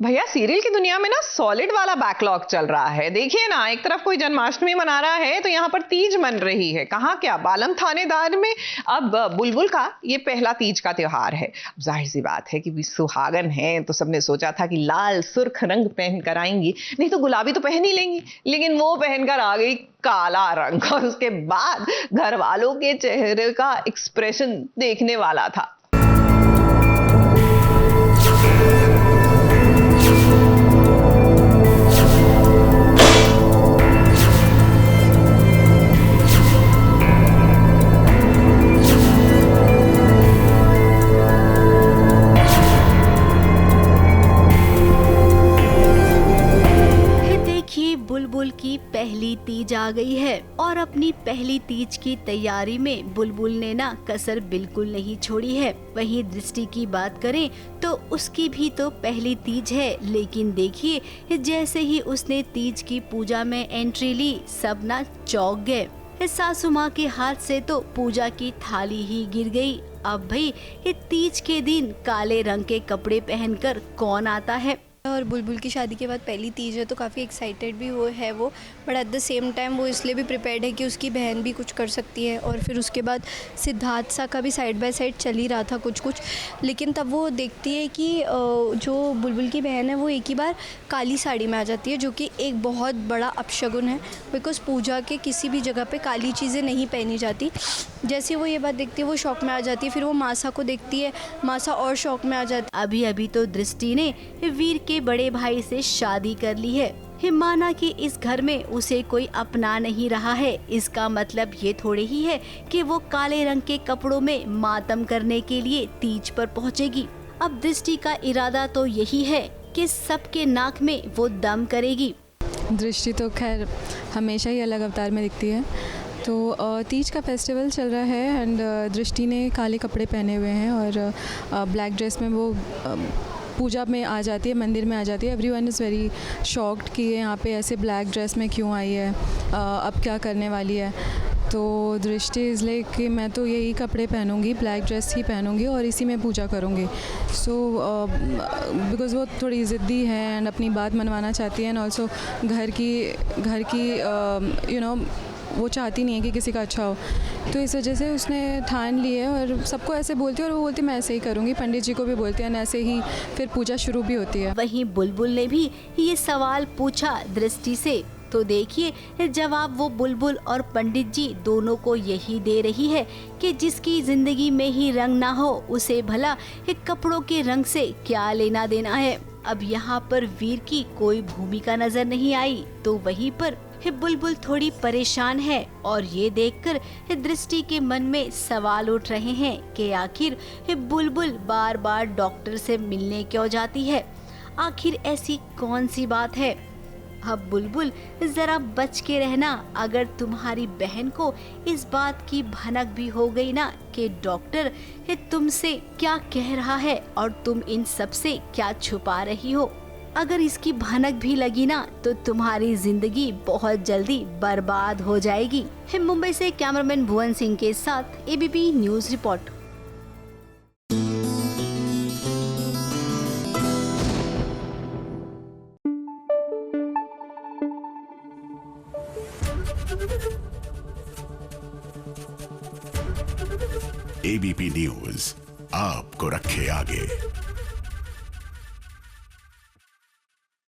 भैया सीरियल की दुनिया में ना सॉलिड वाला बैकलॉग चल रहा है। देखिए ना, एक तरफ कोई जन्माष्टमी मना रहा है तो यहाँ पर तीज मन रही है। कहाँ क्या, बालम थानेदार में अब बुलबुल का ये पहला तीज का त्योहार है। जाहिर सी बात है कि सुहागन है तो सबने सोचा था कि लाल सुर्ख रंग पहन कर आएंगी, नहीं तो गुलाबी तो पहन ही लेंगी, लेकिन वो पहनकर आ गई काला रंग। और उसके बाद घर वालों के चेहरे का एक्सप्रेशन देखने वाला था। बुलबुल की पहली तीज आ गई है और अपनी पहली तीज की तैयारी में बुलबुल ने ना कसर बिल्कुल नहीं छोड़ी है। वहीं दृष्टि की बात करें तो उसकी भी तो पहली तीज है, लेकिन देखिए जैसे ही उसने तीज की पूजा में एंट्री ली सब ना चौंक गए। सासू माँ के हाथ से तो पूजा की थाली ही गिर गई। अब भाई ये तीज के दिन काले रंग के कपड़े पहनकर कौन आता है। और बुलबुल की शादी के बाद पहली तीज है तो काफ़ी एक्साइटेड भी वो, but at the same time वो इसलिए भी प्रिपेयर्ड है कि उसकी बहन भी कुछ कर सकती है। और फिर उसके बाद सिद्धार्थ सा का भी साइड बाय साइड चल ही रहा था कुछ, लेकिन तब वो देखती है कि जो बुलबुल की बहन है वो एक ही बार काली साड़ी में आ जाती है, जो कि एक बहुत बड़ा अपशगुन है, बिकॉज पूजा के किसी भी जगह पर काली चीज़ें नहीं पहनी जाती। जैसे वो ये बात देखती है वो शौक में आ जाती है, फिर वो मासा को देखती है, मासा और शौक में आ जाती है। अभी अभी तो दृष्टि ने वीर के बड़े भाई से शादी कर ली है। माना कि इस घर में उसे कोई अपना नहीं रहा है, इसका मतलब ये थोड़े ही है कि वो काले रंग के कपड़ों में मातम करने के लिए तीज पर पहुंचेगी। अब दृष्टि का इरादा तो यही है कि सबके नाक में वो दम करेगी। दृष्टि तो खैर हमेशा ही अलग अवतार में दिखती है। तो तीज का फेस्टिवल चल रहा है एंड दृष्टि ने काले कपड़े पहने हुए हैं और ब्लैक ड्रेस में वो पूजा में आ जाती है, मंदिर में आ जाती है। एवरीवन इज़ वेरी शॉक्ड कि ये यहाँ पे ऐसे ब्लैक ड्रेस में क्यों आई है, अब क्या करने वाली है। तो दृष्टि इसलिए कि मैं तो यही कपड़े पहनूंगी, ब्लैक ड्रेस ही पहनूंगी और इसी में पूजा करूंगी। सो बिकॉज़ वो थोड़ी ज़िद्दी है एंड अपनी बात मनवाना चाहती है एंड ऑल्सो घर की यू नो वो चाहती नहीं है कि किसी का अच्छा हो, तो इस वजह से उसने ठान ली है और सबको ऐसे बोलती है और वो बोलती मैं ऐसे ही करूँगी। पंडित जी को भी बोलती है, ऐसे ही फिर पूजा शुरू भी होती है। वहीं बुलबुल ने भी ये सवाल पूछा दृष्टि से, तो देखिए जवाब वो बुलबुल और पंडित जी दोनों को यही दे रही है कि जिसकी जिंदगी में ही रंग ना हो उसे भला कपड़ों के रंग से क्या लेना देना है। अब यहाँ पर वीर की कोई भूमिका नजर नहीं आई, तो वहीं पर बुलबुल थोड़ी परेशान है और ये देखकर दृष्टि के मन में सवाल उठ रहे हैं कि आखिर बुलबुल बार बार डॉक्टर से मिलने क्यों जाती है, आखिर ऐसी कौन सी बात है। अब बुलबुल जरा बच के रहना, अगर तुम्हारी बहन को इस बात की भनक भी हो गई ना कि डॉक्टर तुमसे क्या कह रहा है और तुम इन सब से क्या छुपा रही हो, अगर इसकी भनक भी लगी ना तो तुम्हारी जिंदगी बहुत जल्दी बर्बाद हो जाएगी। मुंबई से कैमरामैन भुवन सिंह के साथ ABP news report. ABP news आपको रखे आगे।